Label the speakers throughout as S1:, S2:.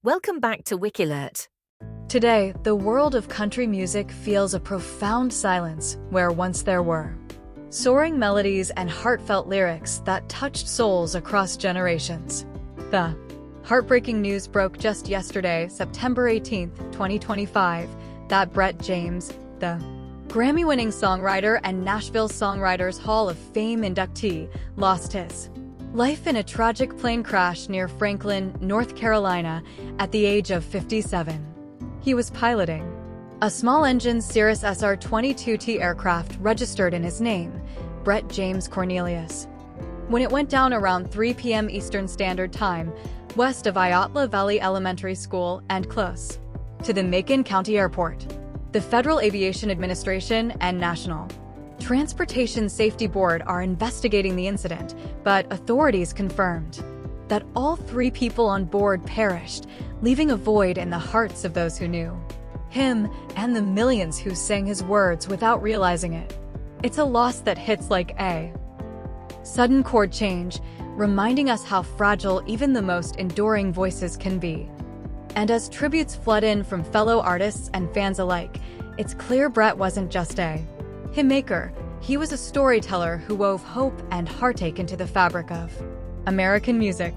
S1: Welcome back to Wikilert.
S2: Today, the world of country music feels a profound silence where once there were. Soaring melodies and heartfelt lyrics that touched souls across generations. The heartbreaking news broke just yesterday, September 18, 2025, that Brett James, the Grammy-winning songwriter and Nashville Songwriters Hall of Fame inductee, lost his life in a tragic plane crash near Franklin, North Carolina, at the age of 57. He was piloting a small-engine Cirrus SR22T aircraft registered in his name, Brett James Cornelius, when it went down around 3 p.m. Eastern Standard Time, west of Iotla Valley Elementary School and close to the Macon County Airport. The Federal Aviation Administration and National Transportation Safety Board are investigating the incident, but authorities confirmed that all 3 people on board perished, leaving a void in the hearts of those who knew him and the millions who sang his words without realizing it. It's a loss that hits like a sudden chord change, reminding us how fragile even the most enduring voices can be. And as tributes flood in from fellow artists and fans alike, it's clear Brett wasn't just a hit-maker. He was a storyteller who wove hope and heartache into the fabric of American music.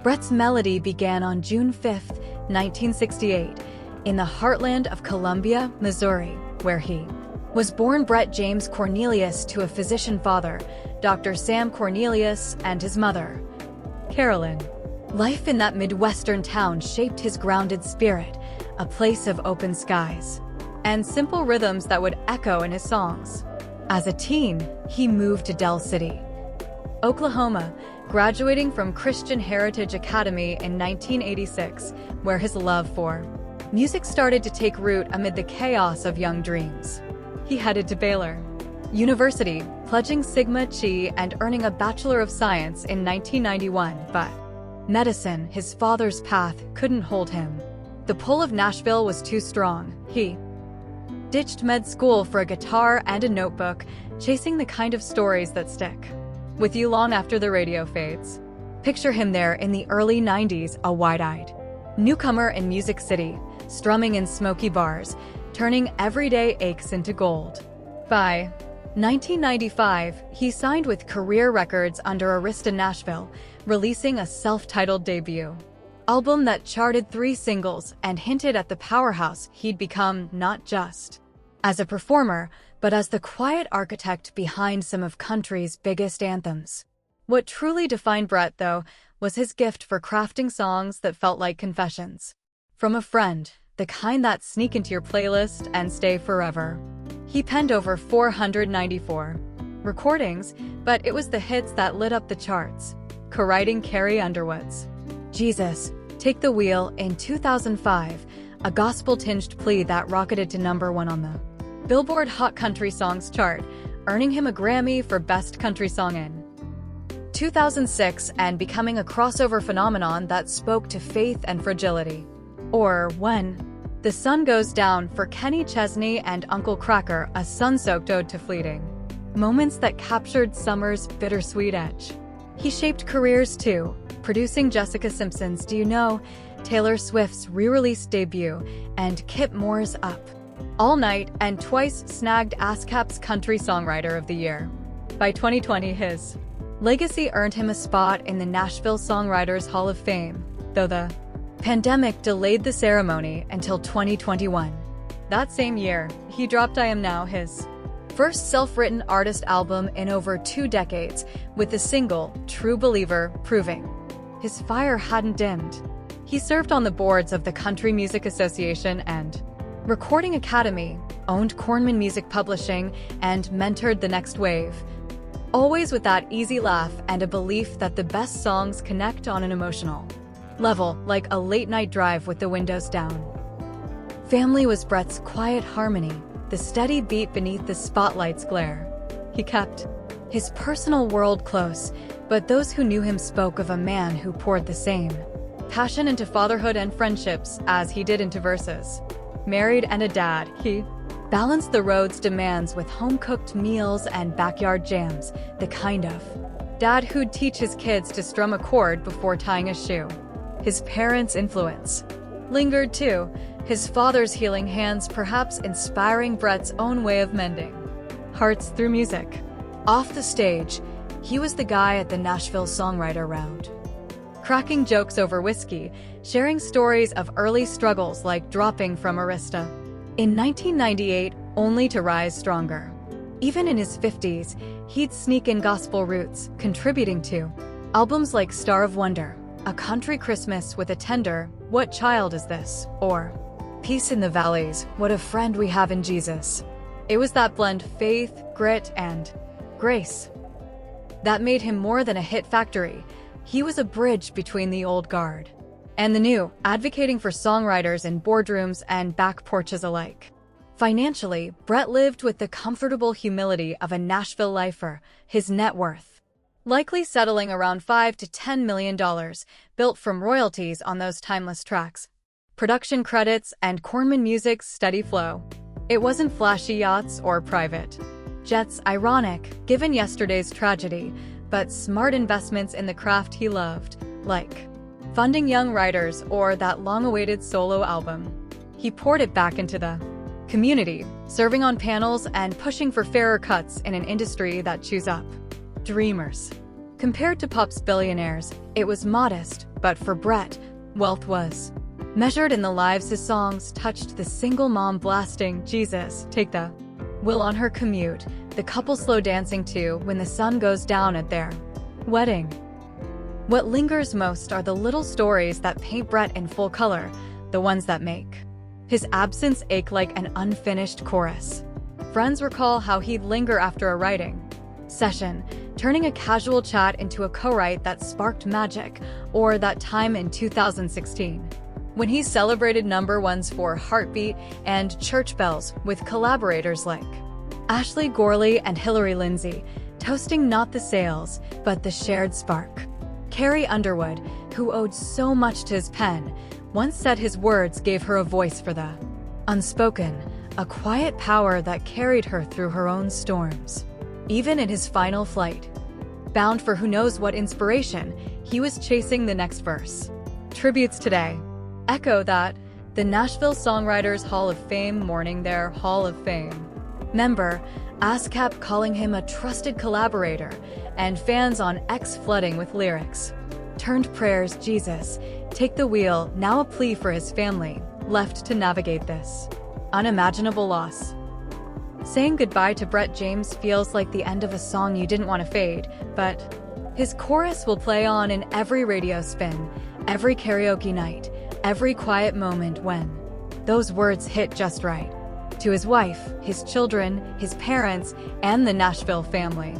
S2: Brett's melody began on June 5, 1968, in the heartland of Columbia, Missouri, where he was born. Brett James Cornelius to a physician father, Dr. Sam Cornelius, and his mother, Carolyn. Life in that Midwestern town shaped his grounded spirit, a place of open skies and simple rhythms that would echo in his songs. As a teen, he moved to Del City, Oklahoma, graduating from Christian Heritage Academy in 1986, where his love for music started to take root amid the chaos of young dreams. He headed to Baylor University, pledging Sigma Chi and earning a Bachelor of Science in 1991, but medicine, his father's path, couldn't hold him. The pull of Nashville was too strong. He ditched med school for a guitar and a notebook, chasing the kind of stories that stick with you long after the radio fades. Picture him there in the early 90s, a wide-eyed newcomer in Music City, strumming in smoky bars, turning everyday aches into gold. By 1995, he signed with Career Records under Arista Nashville, releasing a self-titled debut album that charted 3 singles and hinted at the powerhouse he'd become, not just as a performer, but as the quiet architect behind some of country's biggest anthems. What truly defined Brett, though, was his gift for crafting songs that felt like confessions from a friend, the kind that sneak into your playlist and stay forever. He penned over 494 recordings, but it was the hits that lit up the charts, co-writing Carrie Underwood's Jesus, Take the Wheel in 2005, a gospel-tinged plea that rocketed to #1 on the Billboard Hot Country Songs chart, earning him a Grammy for Best Country Song in 2006 and becoming a crossover phenomenon that spoke to faith and fragility. Or When the Sun Goes Down for Kenny Chesney and Uncle Kracker, a sun-soaked ode to fleeting moments that captured summer's bittersweet edge. He shaped careers too, producing Jessica Simpson's Do You Know, Taylor Swift's re-release debut, and Kip Moore's Up All Night, and twice snagged ASCAP's Country Songwriter of the Year. By 2020, his legacy earned him a spot in the Nashville Songwriters Hall of Fame, though the pandemic delayed the ceremony until 2021. That same year, he dropped I Am Now, his first self-written artist album in over 2 decades, with the single True Believer, proving his fire hadn't dimmed. He served on the boards of the Country Music Association and Recording Academy, owned Kornman Music Publishing, and mentored the next wave, always with that easy laugh and a belief that the best songs connect on an emotional level, like a late-night drive with the windows down. Family was Brett's quiet harmony, the steady beat beneath the spotlight's glare. He kept his personal world close, but those who knew him spoke of a man who poured the same passion into fatherhood and friendships as he did into verses. Married and a dad, he balanced the road's demands with home-cooked meals and backyard jams, the kind of dad who'd teach his kids to strum a chord before tying a shoe. His parents' influence lingered too, his father's healing hands perhaps inspiring Brett's own way of mending hearts through music. Off the stage, he was the guy at the Nashville Songwriter round, cracking jokes over whiskey, sharing stories of early struggles like dropping from Arista in 1998, only to rise stronger. Even in his 50s, he'd sneak in gospel roots, contributing to albums like Star of Wonder, A Country Christmas with a Tender, What Child Is This? Or Peace in the Valleys, What a Friend We Have in Jesus. It was that blend faith, grit, and grace that made him more than a hit factory. He was a bridge between the old guard and the new, advocating for songwriters in boardrooms and back porches alike. Financially, Brett lived with the comfortable humility of a Nashville lifer, his net worth likely settling around $5 to $10 million, built from royalties on those timeless tracks, production credits, and Cornman Music's steady flow. It wasn't flashy yachts or private jets, ironic, given yesterday's tragedy, but smart investments in the craft he loved, like funding young writers or that long-awaited solo album. He poured it back into the community, serving on panels and pushing for fairer cuts in an industry that chews up dreamers. Compared to pop's billionaires, it was modest, but for Brett, wealth was measured in the lives his songs touched. The single mom blasting Jesus, Take the Will on her commute, the couple slow dancing to When the Sun Goes Down at their wedding. What lingers most are the little stories that paint Brett in full color, the ones that make his absence ache like an unfinished chorus. Friends recall how he'd linger after a writing session, turning a casual chat into a co-write that sparked magic, or that time in 2016, when he celebrated #1s for Heartbeat and Church Bells with collaborators like Ashley Gorley and Hillary Lindsay, toasting not the sales, but the shared spark. Carrie Underwood, who owed so much to his pen, once said his words gave her a voice for the unspoken, a quiet power that carried her through her own storms. Even in his final flight, bound for who knows what inspiration, he was chasing the next verse. Tributes today echo that, the Nashville Songwriters Hall of Fame mourning their Hall of Fame member, ASCAP calling him a trusted collaborator, and fans on X flooding with lyrics. Turned prayers, Jesus, take the wheel, now a plea for his family, left to navigate this unimaginable loss. Saying goodbye to Brett James feels like the end of a song you didn't want to fade, but his chorus will play on in every radio spin, every karaoke night, every quiet moment when those words hit just right. To his wife, his children, his parents, and the Nashville family,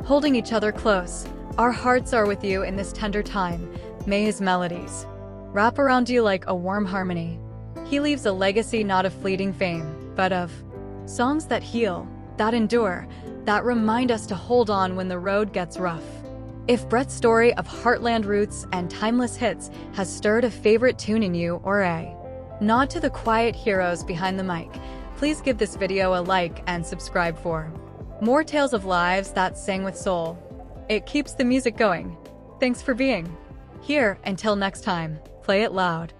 S2: holding each other close, our hearts are with you in this tender time. May his melodies wrap around you like a warm harmony. He leaves a legacy not of fleeting fame, but of songs that heal, that endure, that remind us to hold on when the road gets rough. If Brett's story of heartland roots and timeless hits has stirred a favorite tune in you or a nod to the quiet heroes behind the mic, please give this video a like and subscribe for more tales of lives that sang with soul. It keeps the music going. Thanks for being here. Until next time, play it loud.